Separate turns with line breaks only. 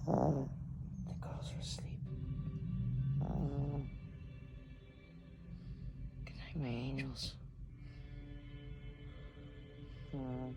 The girls are asleep. Good night, my angels. Mm.